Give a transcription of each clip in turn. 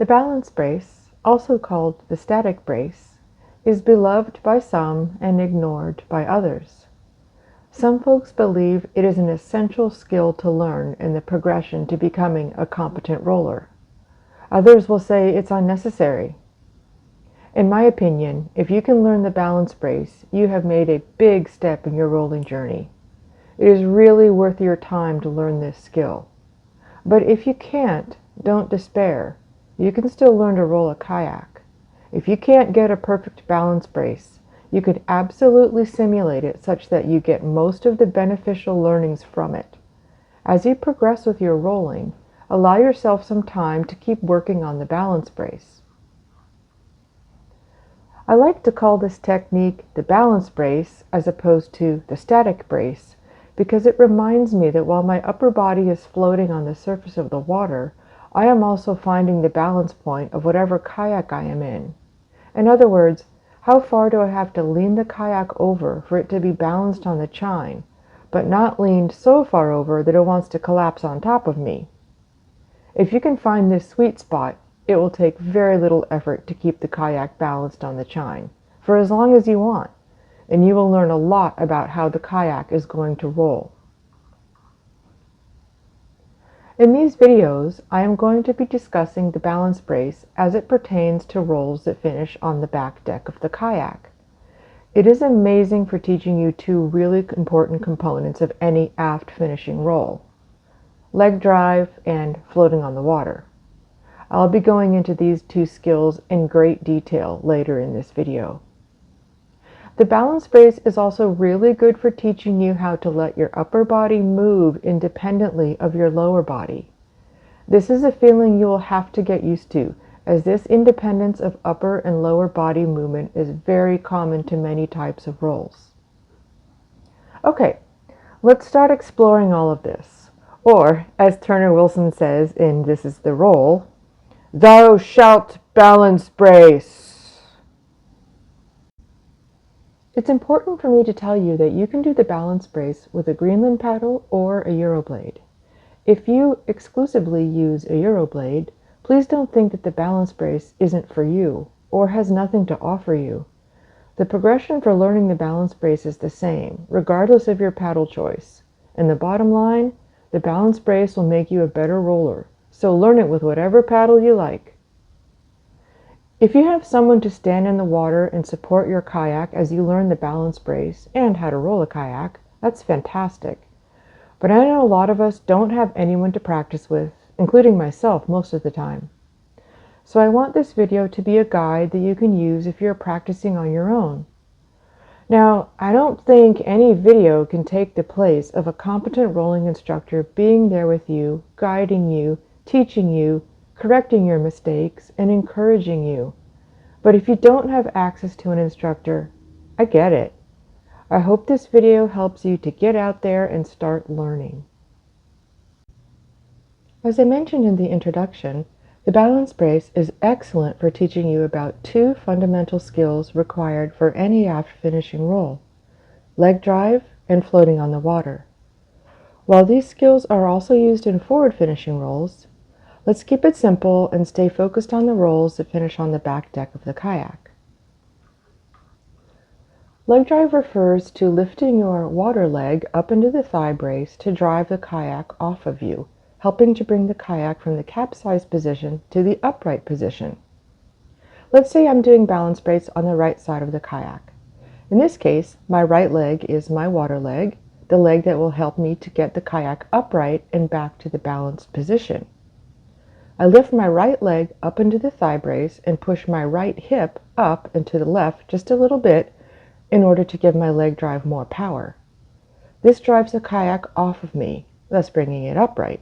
The balance brace, also called the static brace, is beloved by some and ignored by others. Some folks believe it is an essential skill to learn in the progression to becoming a competent roller. Others will say it's unnecessary. In my opinion, if you can learn the balance brace, you have made a big step in your rolling journey. It is really worth your time to learn this skill. But if you can't, don't despair. You can still learn to roll a kayak. If you can't get a perfect balance brace, you could absolutely simulate it such that you get most of the beneficial learnings from it. As you progress with your rolling, allow yourself some time to keep working on the balance brace. I like to call this technique the balance brace as opposed to the static brace because it reminds me that while my upper body is floating on the surface of the water, I am also finding the balance point of whatever kayak I am in. In other words, how far do I have to lean the kayak over for it to be balanced on the chine, but not leaned so far over that it wants to collapse on top of me? If you can find this sweet spot, it will take very little effort to keep the kayak balanced on the chine, for as long as you want, and you will learn a lot about how the kayak is going to roll. In these videos, I am going to be discussing the balance brace as it pertains to rolls that finish on the back deck of the kayak. It is amazing for teaching you two really important components of any aft finishing roll: leg drive and floating on the water. I'll be going into these two skills in great detail later in this video. The balance brace is also really good for teaching you how to let your upper body move independently of your lower body. This is a feeling you will have to get used to, as this independence of upper and lower body movement is very common to many types of rolls. Okay, let's start exploring all of this. Or, as Turner Wilson says in This Is the Roll, "Thou shalt balance brace." It's important for me to tell you that you can do the balance brace with a Greenland paddle or a Euroblade. If you exclusively use a Euroblade, please don't think that the balance brace isn't for you or has nothing to offer you. The progression for learning the balance brace is the same, regardless of your paddle choice. And the bottom line, the balance brace will make you a better roller, so learn it with whatever paddle you like. If you have someone to stand in the water and support your kayak as you learn the balance brace and how to roll a kayak, that's fantastic. But I know a lot of us don't have anyone to practice with, including myself most of the time. So I want this video to be a guide that you can use if you're practicing on your own. Now, I don't think any video can take the place of a competent rolling instructor being there with you, guiding you, teaching you, correcting your mistakes, and encouraging you. But if you don't have access to an instructor, I get it. I hope this video helps you to get out there and start learning. As I mentioned in the introduction, the balance brace is excellent for teaching you about two fundamental skills required for any aft finishing roll: leg drive and floating on the water. While these skills are also used in forward finishing rolls, let's keep it simple and stay focused on the rolls that finish on the back deck of the kayak. Leg drive refers to lifting your water leg up into the thigh brace to drive the kayak off of you, helping to bring the kayak from the capsized position to the upright position. Let's say I'm doing balance brace on the right side of the kayak. In this case, my right leg is my water leg, the leg that will help me to get the kayak upright and back to the balanced position. I lift my right leg up into the thigh brace and push my right hip up and to the left just a little bit in order to give my leg drive more power. This drives the kayak off of me, thus bringing it upright.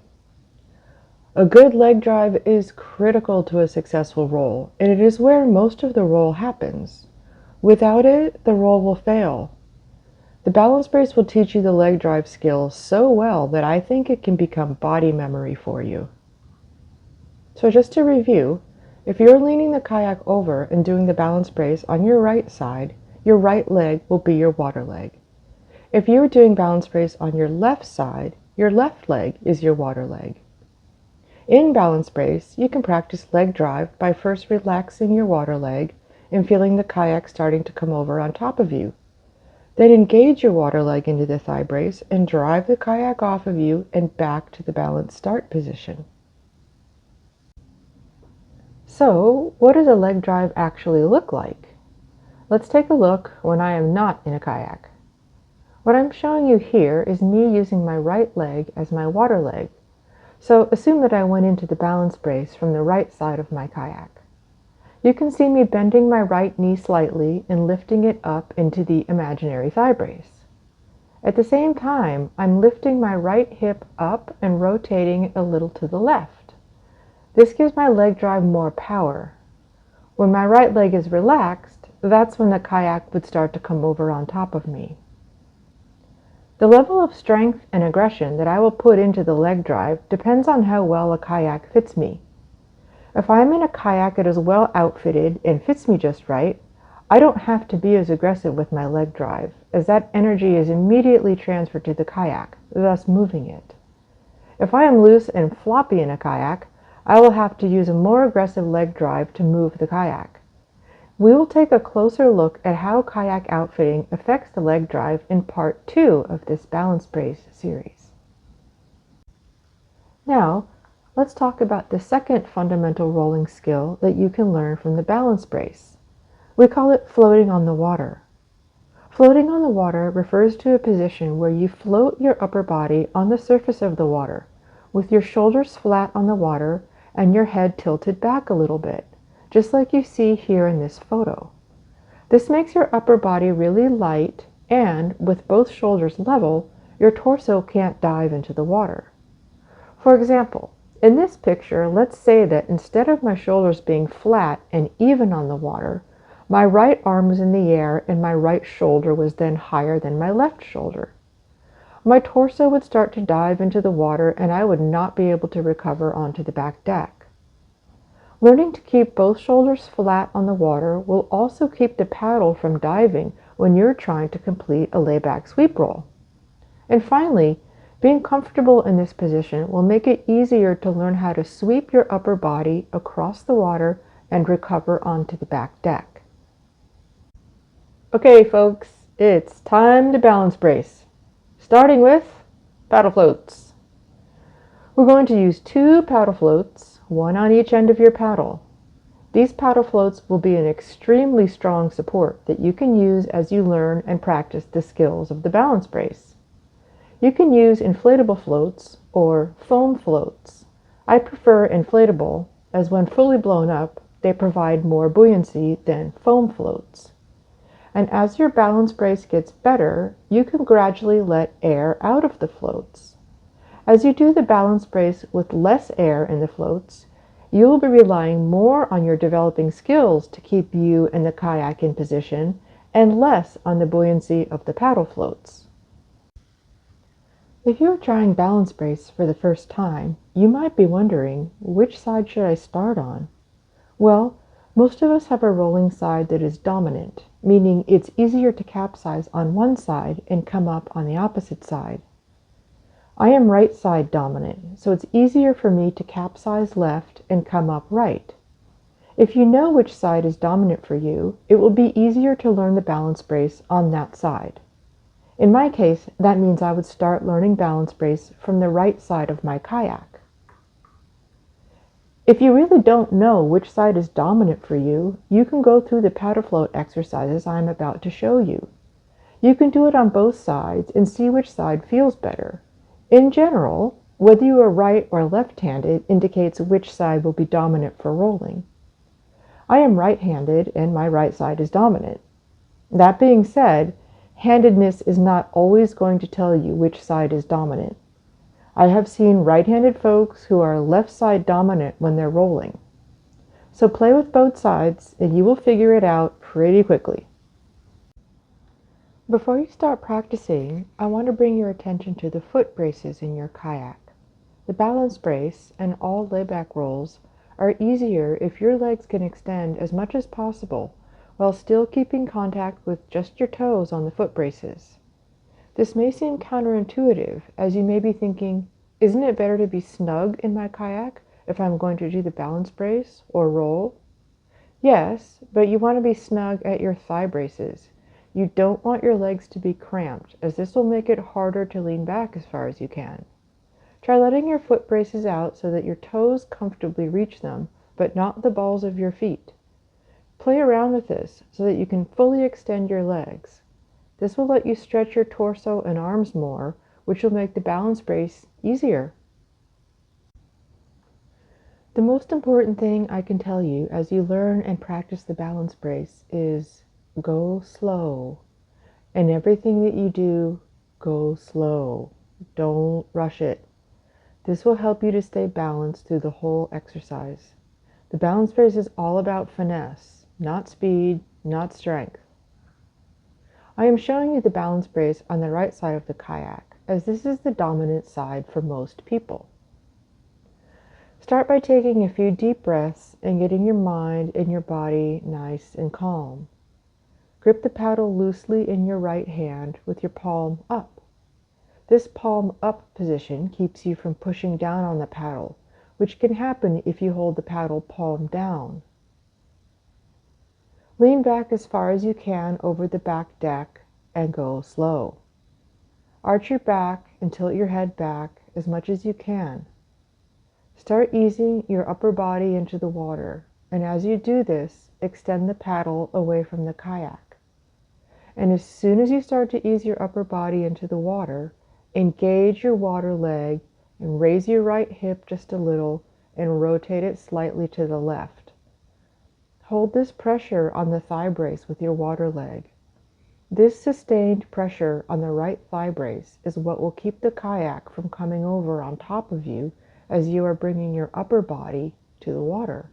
A good leg drive is critical to a successful roll, and it is where most of the roll happens. Without it, the roll will fail. The balance brace will teach you the leg drive skill so well that I think it can become body memory for you. So just to review, if you're leaning the kayak over and doing the balance brace on your right side, your right leg will be your water leg. If you are doing balance brace on your left side, your left leg is your water leg. In balance brace, you can practice leg drive by first relaxing your water leg and feeling the kayak starting to come over on top of you. Then engage your water leg into the thigh brace and drive the kayak off of you and back to the balance start position. So, what does a leg drive actually look like? Let's take a look when I am not in a kayak. What I'm showing you here is me using my right leg as my water leg. So assume that I went into the balance brace from the right side of my kayak. You can see me bending my right knee slightly and lifting it up into the imaginary thigh brace. At the same time, I'm lifting my right hip up and rotating it a little to the left. This gives my leg drive more power. When my right leg is relaxed, that's when the kayak would start to come over on top of me. The level of strength and aggression that I will put into the leg drive depends on how well a kayak fits me. If I'm in a kayak that is well outfitted and fits me just right, I don't have to be as aggressive with my leg drive, as that energy is immediately transferred to the kayak, thus moving it. If I am loose and floppy in a kayak, I will have to use a more aggressive leg drive to move the kayak. We will take a closer look at how kayak outfitting affects the leg drive in part 2 of this balance brace series. Now, let's talk about the second fundamental rolling skill that you can learn from the balance brace. We call it floating on the water. Floating on the water refers to a position where you float your upper body on the surface of the water, with your shoulders flat on the water and your head tilted back a little bit, just like you see here in this photo. This makes your upper body really light, and with both shoulders level, your torso can't dive into the water. For example, in this picture, let's say that instead of my shoulders being flat and even on the water, my right arm was in the air and my right shoulder was then higher than my left shoulder. My torso would start to dive into the water and I would not be able to recover onto the back deck. Learning to keep both shoulders flat on the water will also keep the paddle from diving when you're trying to complete a layback sweep roll. And finally, being comfortable in this position will make it easier to learn how to sweep your upper body across the water and recover onto the back deck. Okay, folks, it's time to balance brace, starting with paddle floats. We're going to use 2 paddle floats, one on each end of your paddle. These paddle floats will be an extremely strong support that you can use as you learn and practice the skills of the balance brace. You can use inflatable floats or foam floats. I prefer inflatable, as when fully blown up, they provide more buoyancy than foam floats. And as your balance brace gets better, you can gradually let air out of the floats. As you do the balance brace with less air in the floats, you will be relying more on your developing skills to keep you and the kayak in position and less on the buoyancy of the paddle floats. If you are trying balance brace for the first time, you might be wondering, which side should I start on? Well, most of us have a rolling side that is dominant, meaning it's easier to capsize on one side and come up on the opposite side. I am right side dominant, so it's easier for me to capsize left and come up right. If you know which side is dominant for you, it will be easier to learn the balance brace on that side. In my case, that means I would start learning balance brace from the right side of my kayak. If you really don't know which side is dominant for you, you can go through the paddle float exercises I'm about to show you. You can do it on both sides and see which side feels better. In general, whether you are right or left-handed indicates which side will be dominant for rolling. I am right-handed and my right side is dominant. That being said, handedness is not always going to tell you which side is dominant. I have seen right-handed folks who are left side dominant when they're rolling. So play with both sides and you will figure it out pretty quickly. Before you start practicing, I want to bring your attention to the foot braces in your kayak. The balance brace and all layback rolls are easier if your legs can extend as much as possible while still keeping contact with just your toes on the foot braces. This may seem counterintuitive, as you may be thinking, isn't it better to be snug in my kayak, if I'm going to do the balance brace or roll? Yes, but you want to be snug at your thigh braces. You don't want your legs to be cramped, as this will make it harder to lean back as far as you can. Try letting your foot braces out so that your toes comfortably reach them, but not the balls of your feet. Play around with this so that you can fully extend your legs. This will let you stretch your torso and arms more, which will make the balance brace easier. The most important thing I can tell you as you learn and practice the balance brace is go slow. And everything that you do, go slow. Don't rush it. This will help you to stay balanced through the whole exercise. The balance brace is all about finesse, not speed, not strength. I am showing you the balance brace on the right side of the kayak, as this is the dominant side for most people. Start by taking a few deep breaths and getting your mind and your body nice and calm. Grip the paddle loosely in your right hand with your palm up. This palm up position keeps you from pushing down on the paddle, which can happen if you hold the paddle palm down. Lean back as far as you can over the back deck and go slow. Arch your back and tilt your head back as much as you can. Start easing your upper body into the water, and as you do this, extend the paddle away from the kayak. And as soon as you start to ease your upper body into the water, engage your water leg and raise your right hip just a little and rotate it slightly to the left. Hold this pressure on the thigh brace with your water leg. This sustained pressure on the right thigh brace is what will keep the kayak from coming over on top of you as you are bringing your upper body to the water.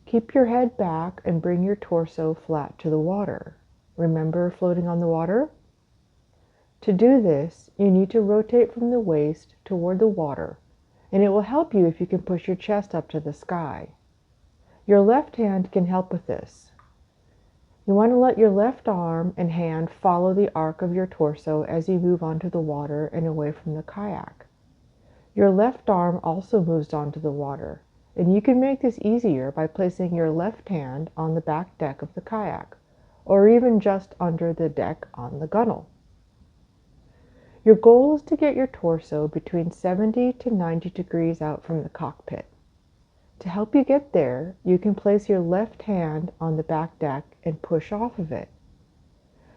Keep your head back and bring your torso flat to the water. Remember floating on the water? To do this, you need to rotate from the waist toward the water, and it will help you if you can push your chest up to the sky. Your left hand can help with this. You want to let your left arm and hand follow the arc of your torso as you move onto the water and away from the kayak. Your left arm also moves onto the water, and you can make this easier by placing your left hand on the back deck of the kayak, or even just under the deck on the gunnel. Your goal is to get your torso between 70 to 90 degrees out from the cockpit. To help you get there, you can place your left hand on the back deck and push off of it.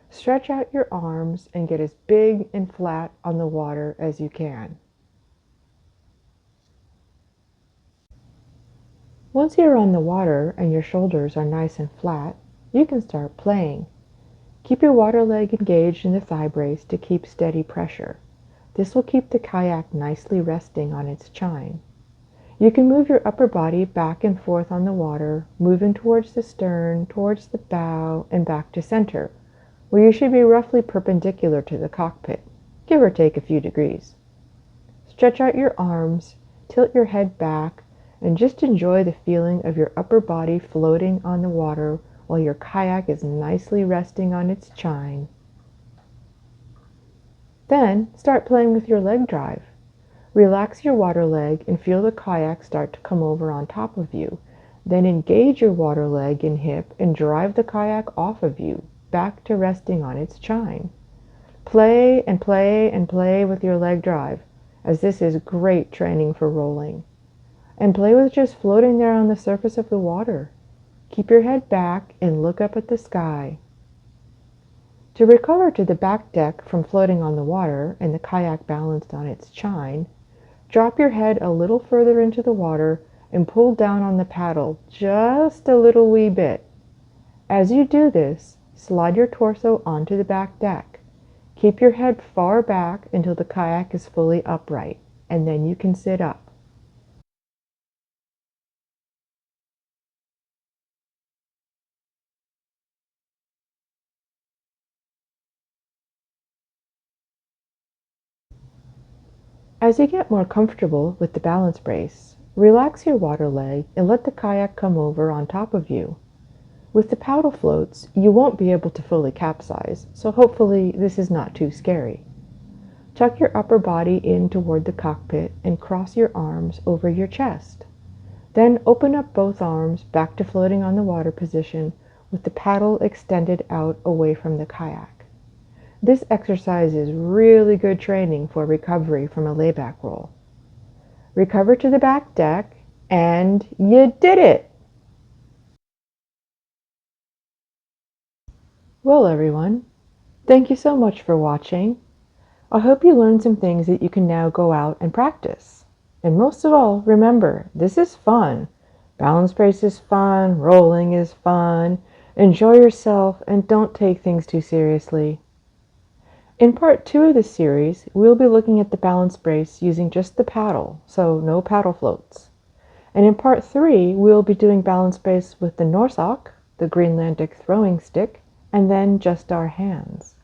Stretch out your arms and get as big and flat on the water as you can. Once you're on the water and your shoulders are nice and flat, you can start playing. Keep your water leg engaged in the thigh brace to keep steady pressure. This will keep the kayak nicely resting on its chine. You can move your upper body back and forth on the water, moving towards the stern, towards the bow, and back to center, where you should be roughly perpendicular to the cockpit, give or take a few degrees. Stretch out your arms, tilt your head back, and just enjoy the feeling of your upper body floating on the water while your kayak is nicely resting on its chine. Then start playing with your leg drive. Relax your water leg and feel the kayak start to come over on top of you. Then engage your water leg and hip and drive the kayak off of you, back to resting on its chine. Play and play and play with your leg drive, as this is great training for rolling. And play with just floating there on the surface of the water. Keep your head back and look up at the sky. To recover to the back deck from floating on the water and the kayak balanced on its chine, drop your head a little further into the water and pull down on the paddle just a little wee bit. As you do this, slide your torso onto the back deck. Keep your head far back until the kayak is fully upright, and then you can sit up. As you get more comfortable with the balance brace, relax your water leg and let the kayak come over on top of you. With the paddle floats, you won't be able to fully capsize, so hopefully this is not too scary. Tuck your upper body in toward the cockpit and cross your arms over your chest. Then open up both arms back to floating on the water position with the paddle extended out away from the kayak. This exercise is really good training for recovery from a layback roll. Recover to the back deck, and you did it! Well, everyone, thank you so much for watching. I hope you learned some things that you can now go out and practice. And most of all, remember, this is fun. Balance brace is fun, rolling is fun. Enjoy yourself and don't take things too seriously. In part 2 of this series, we'll be looking at the balance brace using just the paddle, so no paddle floats. And in part 3, we'll be doing balance brace with the Norsok, the Greenlandic throwing stick, and then just our hands.